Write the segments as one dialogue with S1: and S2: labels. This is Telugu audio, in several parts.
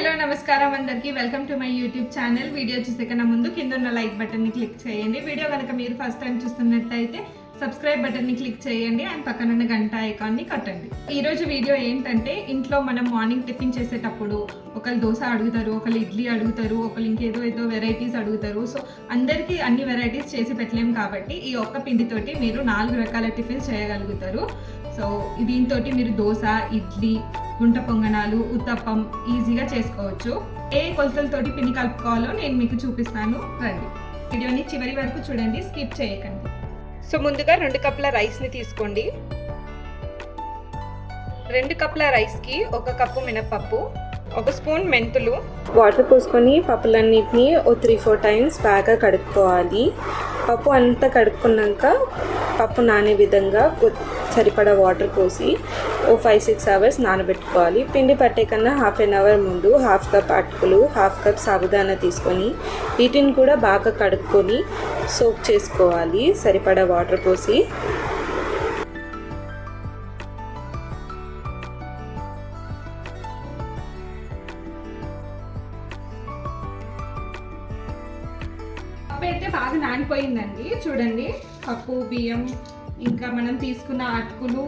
S1: హలో నమస్కారం అందరికీ welcome to my YouTube channel. Video చూసే కన్నా ముందు కింద ఉన్న లైక్ బటన్ని క్లిక్ చేయండి. వీడియో కనుక మీరు ఫస్ట్ టైం చూస్తున్నట్టయితే సబ్స్క్రైబ్ బటన్ని క్లిక్ చేయండి అండ్ పక్కన ఉన్న గంట ఐకాన్ని కట్టండి. ఈరోజు వీడియో ఏంటంటే, ఇంట్లో మనం మార్నింగ్ టిఫిన్ చేసేటప్పుడు ఒకళ్ళు దోశ అడుగుతారు, ఒకళ్ళు ఇడ్లీ అడుగుతారు, ఒకళ్ళు ఇంకేదో వెరైటీస్ అడుగుతారు. సో అందరికీ అన్ని వెరైటీస్ చేసి పెట్టలేము కాబట్టి ఈ ఒక్క పిండితోటి మీరు 4 రకాల టిఫిన్స్ చేయగలుగుతారు. సో దీంతో మీరు దోశ, ఇడ్లీ, గుంట పొంగనాలు, ఉత్తప్పం ఈజీగా చేసుకోవచ్చు. ఏ కొలతలతోటి పిండి కలుపుకోవాలో నేను మీకు చూపిస్తాను, రండి. వీడియోని చివరి వరకు చూడండి, స్కిప్ చేయకండి. సో ముందుగా 2 కప్పుల రైస్ని తీసుకోండి. 2 కప్పుల రైస్కి 1 కప్పు మినపప్పు, 1 స్పూన్ మెంతులు. వాటర్ పోసుకొని పప్పులన్నిటిని 3-4 టైమ్స్ బాగా కడుక్కోవాలి. పప్పు అంతా కడుక్కున్నాక పప్పు నానే విధంగా సరిపడా వాటర్ పోసి 5-6 అవర్స్ నానబెట్టుకోవాలి. పిండి పట్టే కన్నా హాఫ్ అన్ అవర్ ముందు 1/2 కప్ అటుకులు, 1/2 కప్ సాబుదానా తీసుకొని వీటిని కూడా బాగా కడుక్కొని సోక్ చేసుకోవాలి సరిపడా వాటర్ పోసి. పప్పు అయితే బాగా నానిపోయిందండి, చూడండి. పప్పు, బియ్యం, ఇంకా మనం తీసుకున్న అటుకులు,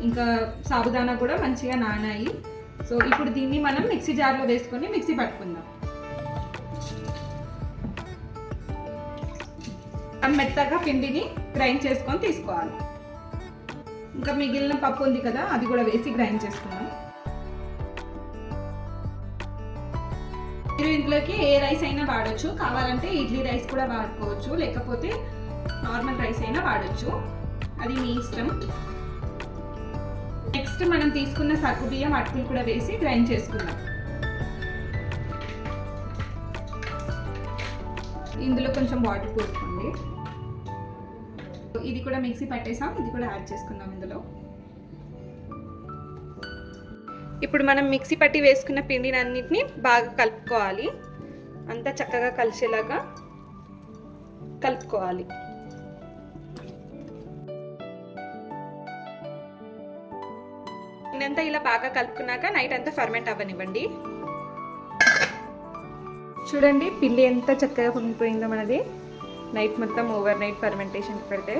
S1: ఇంకా సాబుదానా కూడా మంచిగా నానాయి. సో ఇప్పుడు దీన్ని మనం మిక్సీ జార్లో వేసుకొని మిక్సీ పట్టుకుందాం. మెత్తగా పిండిని గ్రైండ్ చేసుకొని తీసుకోవాలి. ఇంకా మిగిలిన పప్పు ఉంది కదా, అది కూడా వేసి గ్రైండ్ చేసుకుందాం. మీరు ఇంట్లోకి ఏ రైస్ అయినా వాడచ్చు, కావాలంటే ఇడ్లీ రైస్ కూడా వాడుకోవచ్చు, లేకపోతే నార్మల్ రైస్ అయినా వాడచ్చు, అది మీ ఇష్టం. నెక్స్ట్ మనం తీసుకున్న సగ్గు బియ్యం, అటుకులు కూడా వేసి గ్రైండ్ చేసుకుందాం. ఇందులో కొంచెం వాటర్ పోసుకోండి. ఇది కూడా మిక్సీ పట్టేసాం, ఇది కూడా యాడ్ చేసుకుందాం ఇందులో. ఇప్పుడు మనం మిక్సీ పట్టి వేసుకున్న పిండిని అన్నిటిని బాగా కలుపుకోవాలి. అంతా చక్కగా కలిసేలాగా కలుపుకోవాలి. ఇదంతా ఇలా బాగా కలుపుకున్నాక నైట్ అంతా ఫర్మెంట్ అవ్వనివ్వండి. చూడండి పిండి ఎంత చక్కగా పొంగిపోయిందో మనది. నైట్ మొత్తం ఓవర్ నైట్ ఫర్మెంటేషన్ పెడితే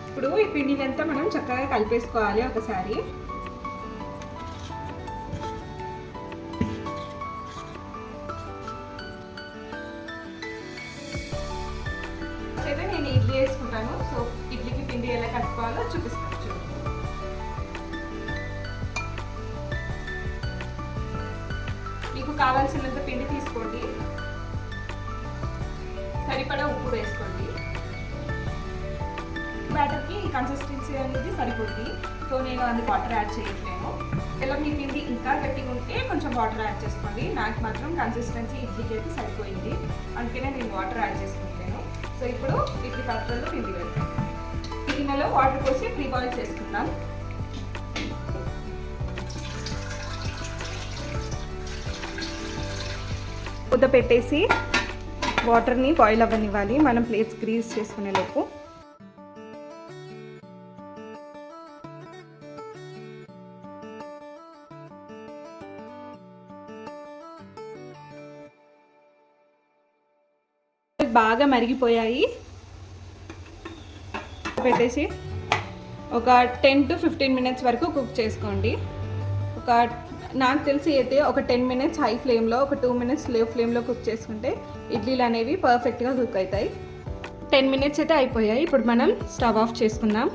S1: ఇప్పుడు ఈ పిండిని అంతా మనం చక్కగా కలిపేసుకోవాలి ఒకసారి. అయితే నేను ఇడ్లీ వేసుకుంటాను, సో ఇడ్లీకి పిండి ఎలా కలుపుకోవాలో చూపిస్తాను. మీకు కావాల్సినంత పిండి తీసుకోండి, సరిపడా ఉప్పు వేసుకోండి. బ్యాటర్కి కన్సిస్టెన్సీ అనేది సరిపోద్ది, సో నేను అది వాటర్ యాడ్ చేయట్లేను. ఇలా మీ పిండి ఇంకా గట్టిగా ఉంటే కొంచెం వాటర్ యాడ్ చేసుకోండి. నాకు మాత్రం కన్సిస్టెన్సీ ఇడ్లీకి అయితే సరిపోయింది, అందుకనే నేను వాటర్ యాడ్ చేసుకుంటాను. సో ఇప్పుడు ఇడ్లీ పాత్రలో పిండి పెడతాను. గిన్నెలో వాటర్ పోసి ప్రీ బాయిల్ చేసుకుందాం. ముద్ద పెట్టేసి వాటర్ని బాయిల్ అవ్వనివ్వాలి, మనం ప్లేట్స్ గ్రీస్ చేసుకునే లోపు. బాగా మరిగిపోయాయి. పెట్టేసి ఒక 10 to 15 మినిట్స్ వరకు కుక్ చేసుకోండి. నాకు తెలిసి అయితే ఒక 10 మినిట్స్ హై ఫ్లేమ్లో, ఒక 2 మినిట్స్ లో ఫ్లేమ్లో కుక్ చేసుకుంటే ఇడ్లీలు అనేవి పర్ఫెక్ట్గా కుక్ అవుతాయి. 10 మినిట్స్ అయితే అయిపోయాయి. ఇప్పుడు మనం స్టవ్ ఆఫ్ చేసుకుందాం.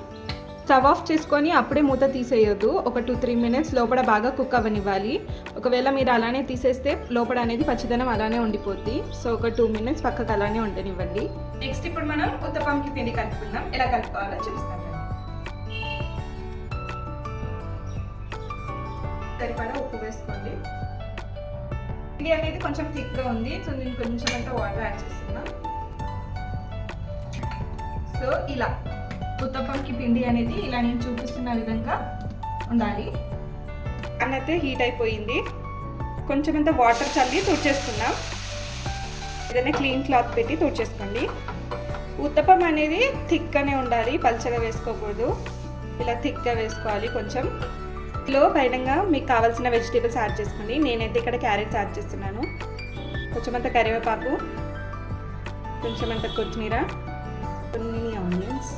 S1: స్టవ్ ఆఫ్ చేసుకొని అప్పుడే మూత తీసేయొద్దు, ఒక 2-3 మినిట్స్ లోపల బాగా కుక్ అవ్వనివ్వాలి. ఒకవేళ మీరు అలానే తీసేస్తే లోపల అనేది పచ్చిదనం అలానే ఉండిపోద్ది. సో ఒక 2 మినిట్స్ పక్కకు అలానే ఉండనివ్వండి. నెక్స్ట్ ఇప్పుడు మనం ఉత్తప్పంకి పిండి కలుపుకుందాం. ఎలా కలుపుకోవాలో చూపిస్తాను. సరిపడా ఉప్పు వేసుకోండి. పిండి అనేది కొంచెం థిక్గా ఉంది, సో నేను కొంచెం అంతా వాటర్ యాడ్ చేస్తున్నాను. సో ఇలా ఉత్తప్పంకి పిండి అనేది ఇలా నేను చూపిస్తున్న విధంగా ఉండాలి. అన్నైతే హీట్ అయిపోయింది, కొంచెం అంతా వాటర్ చల్లి తుడిచేసుకుందాం. ఏదైనా క్లీన్ క్లాత్ పెట్టి తుడిచేసుకోండి. ఉత్తప్పం అనేది థిక్గానే ఉండాలి, పల్చగా వేసుకోకూడదు. ఇలా థిక్గా వేసుకోవాలి కొంచెం. ఇందులో పైనంగా మీకు కావాల్సిన వెజిటేబుల్స్ యాడ్ చేసుకోండి. నేనైతే ఇక్కడ క్యారెట్స్ యాడ్ చేస్తున్నాను. కొంచెమంత కరివేపాకు, కొంచెమంత కొత్తిమీర, కొన్ని ఆనియన్స్,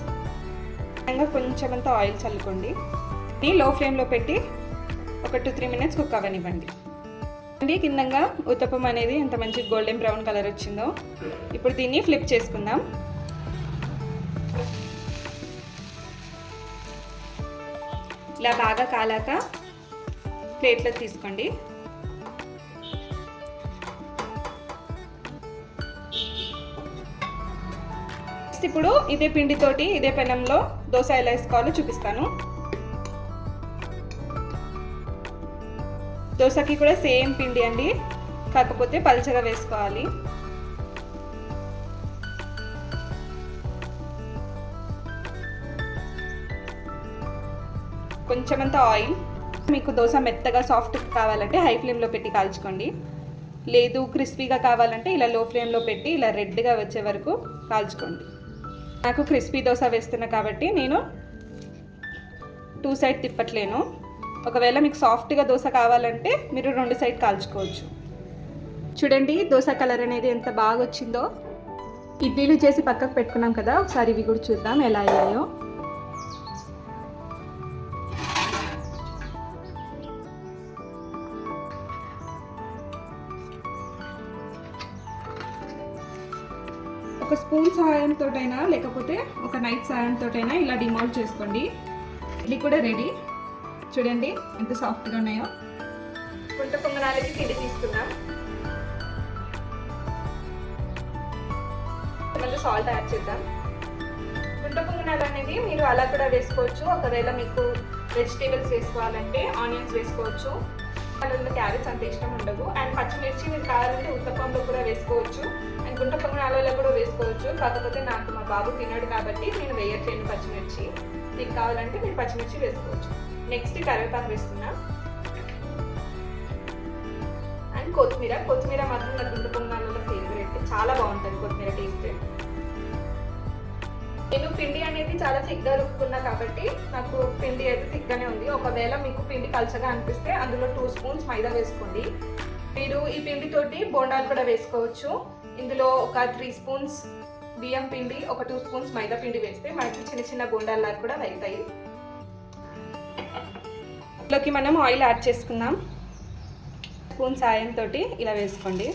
S1: ఇంకా కొంచెమంత ఆయిల్ చల్లుకోండి. ఇది లో ఫ్లేమ్లో పెట్టి ఒక 2-3 మినిట్స్ కుక్ అవ్వనివ్వండి. అండి కిందంగా ఉత్తప్పం అనేది ఎంత మంచి గోల్డెన్ బ్రౌన్ కలర్ వచ్చిందో. ఇప్పుడు దీన్ని ఫ్లిప్ చేసుకుందాం. ఇలా బాగా కాలాక ప్లేట్లో తీసుకోండి. ఇప్పుడు ఇదే పిండితోటి ఇదే పెనంలో దోశ ఎలా వేసుకోవాలో చూపిస్తాను. దోశకి కూడా సేమ్ పిండి అండి, కాకపోతే పల్చగా వేసుకోవాలి. కొంచెమంత ఆయిల్. మీకు దోశ మెత్తగా సాఫ్ట్గా కావాలంటే హై ఫ్లేమ్లో పెట్టి కాల్చుకోండి. లేదు క్రిస్పీగా కావాలంటే ఇలా లో ఫ్లేమ్లో పెట్టి ఇలా రెడ్గా వచ్చే వరకు కాల్చుకోండి. నాకు క్రిస్పీ దోశ వేస్తున్నా కాబట్టి నేను 2 సైడ్ తిప్పట్లేను. ఒకవేళ మీకు సాఫ్ట్గా దోశ కావాలంటే మీరు 2 సైడ్ కాల్చుకోవచ్చు. చూడండి దోశ కలర్ అనేది ఎంత బాగా వచ్చిందో. ఇడ్లీలు చేసి పక్కకు పెట్టుకున్నాం కదా, ఒకసారి ఇవి కూడా చూద్దాం ఎలా అయ్యాయో. ఒక స్పూన్ సహాయంతో అయినా లేకపోతే ఒక నైఫ్ సహాయంతో అయినా ఇలా డిమోల్డ్ చేసుకోండి. ఇడ్లీ కూడా రెడీ. చూడండి ఎంత సాఫ్ట్గా ఉన్నాయో. గుంట పొంగనాలకి పిండి తీసుకుందాం. కొంచెం సాల్ట్ యాడ్ చేద్దాం. గుంట పొంగనాలు అనేది మీరు అలా కూడా వేసుకోవచ్చు. ఒకవేళ మీకు వెజిటేబుల్స్ వేసుకోవాలంటే ఆనియన్స్ వేసుకోవచ్చు. అందులో క్యారెట్స్ అంత ఇష్టం ఉండదు. అండ్ పచ్చిమిర్చి మీరు కావాలంటే ఉత్తప్పంలో కూడా వేసుకోవచ్చు. అండ్ గుంట పొంగనాలలో కూడా వేసుకోవచ్చు. కాకపోతే నాకు మా బాబు తినడు కాబట్టి నేను వేయట్లేను పచ్చిమిర్చి. మీకు కావాలంటే మీరు పచ్చిమిర్చి వేసుకోవచ్చు. నెక్స్ట్ కరివేపాకు వేస్తున్నా. అండ్ కొత్తిమీర మాత్రం నా గుంట పొంగనాలలో ఫేవరెట్. చాలా బాగుంటుంది కొత్తిమీర టేస్ట్. నేను పిండి అనేది చాలా థిక్గా రుక్కున్నా కాబట్టి నాకు పిండి అయితే థిక్గానే ఉంది. ఒకవేళ మీకు పిండి పల్చగా అనిపిస్తే అందులో 2 స్పూన్స్ మైదా వేసుకోండి. మీరు ఈ పిండితోటి బోండాలు కూడా వేసుకోవచ్చు. ఇందులో ఒక 3 స్పూన్స్ బియ్యం పిండి, ఒక 2 స్పూన్స్ మైదా పిండి వేస్తే మనకి చిన్న చిన్న బోండాల్లాగా కూడా అవుతాయి. ఇందులోకి మనం ఆయిల్ యాడ్ చేసుకుందాం. స్పూన్ సాయంతో ఇలా వేసుకోండి.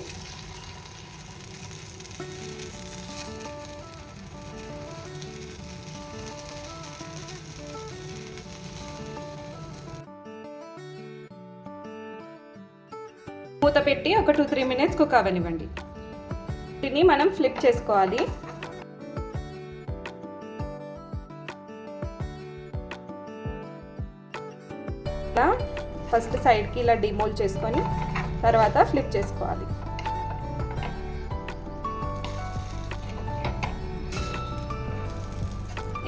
S1: మూత పెట్టి ఒక 2-3 మినిట్స్ కుక్ అవ్వనివ్వండి. దీన్ని మనం ఫ్లిప్ చేసుకోవాలి. ఇలా ఫస్ట్ సైడ్కి ఇలా డిమోల్డ్ చేసుకొని తర్వాత ఫ్లిప్ చేసుకోవాలి.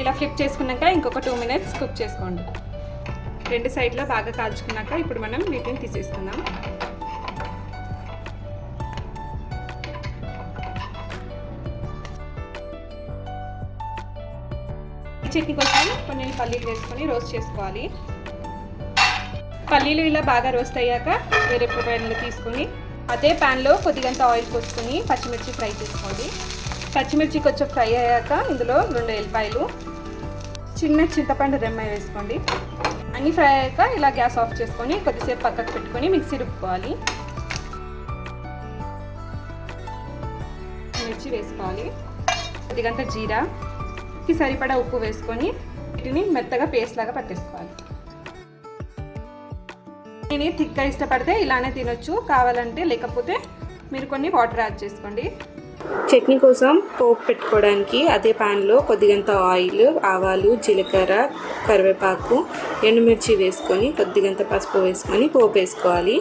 S1: ఇలా ఫ్లిప్ చేసుకున్నాక ఇంకొక 2 మినిట్స్ కుక్ చేసుకోండి. 2 సైడ్లో బాగా కాల్చుకున్నాక ఇప్పుడు మనం వీటిని తీసేసుకుందాం. చట్నీ కోసం కొన్ని పల్లీలు వేసుకొని రోస్ట్ చేసుకోవాలి. పల్లీలు ఇలా బాగా రోస్ట్ అయ్యాక వేరే ప్యాన్లో తీసుకొని అదే ప్యాన్లో కొద్దిగంత ఆయిల్ పోసుకొని పచ్చిమిర్చి ఫ్రై చేసుకోండి. పచ్చిమిర్చి కొంచెం ఫ్రై అయ్యాక ఇందులో 2 ఎల్లిపాయలు, చిన్న చింతపండు రెమ్మ వేసుకోండి. అన్నీ ఫ్రై అయ్యాక ఇలా గ్యాస్ ఆఫ్ చేసుకొని కొద్దిసేపు పక్కకు పెట్టుకొని మిక్సీ రుబ్బుకోవాలి. మిర్చి వేసుకోవాలి. కొద్దిగంత జీరాకి సరిపడా ఉప్పు వేసుకొని వీటిని మెత్తగా పేస్ట్ లాగా పట్టేసుకోవాలి. దీన్ని థిక్గా ఇష్టపడితే ఇలానే తినొచ్చు, కావాలంటే లేకపోతే మీరు కొన్ని వాటర్ యాడ్ చేసుకోండి. చట్నీ కోసం పోపు పెట్టుకోవడానికి అదే ప్యాన్లో కొద్దిగంత ఆయిల్, ఆవాలు, జీలకర్ర, కరివేపాకు, ఎండుమిర్చి వేసుకొని కొద్దిగంత పసుపు వేసుకొని పోపు వేసుకోవాలి.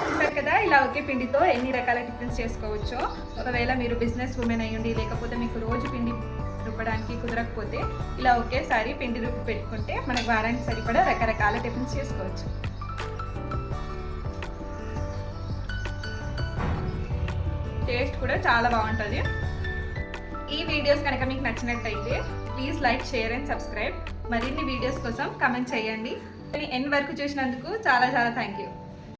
S1: చూసారు కదా, ఇలా ఒకే పిండితో ఎన్ని రకాల టిఫిన్స్ చేసుకోవచ్చో. ఒకవేళ మీరు బిజినెస్ ఉమెన్ అయ్యండి, లేకపోతే మీకు రోజు పిండి రుబ్బడానికి కుదరకపోతే ఇలా ఒకేసారి పిండి రుబ్బి పెట్టుకుంటే మనకు వారానికి సరిపడా రకరకాల టిఫిన్స్ చేసుకోవచ్చు. టేస్ట్ కూడా చాలా బాగుంటుంది. ఈ వీడియోస్ కనుక మీకు నచ్చినట్టయితే please like, share and subscribe. మరిన్ని వీడియోస్ కోసం కమెంట్ చేయండి. ఎండ్ వరకు చూసినందుకు చాలా చాలా థ్యాంక్ యూ.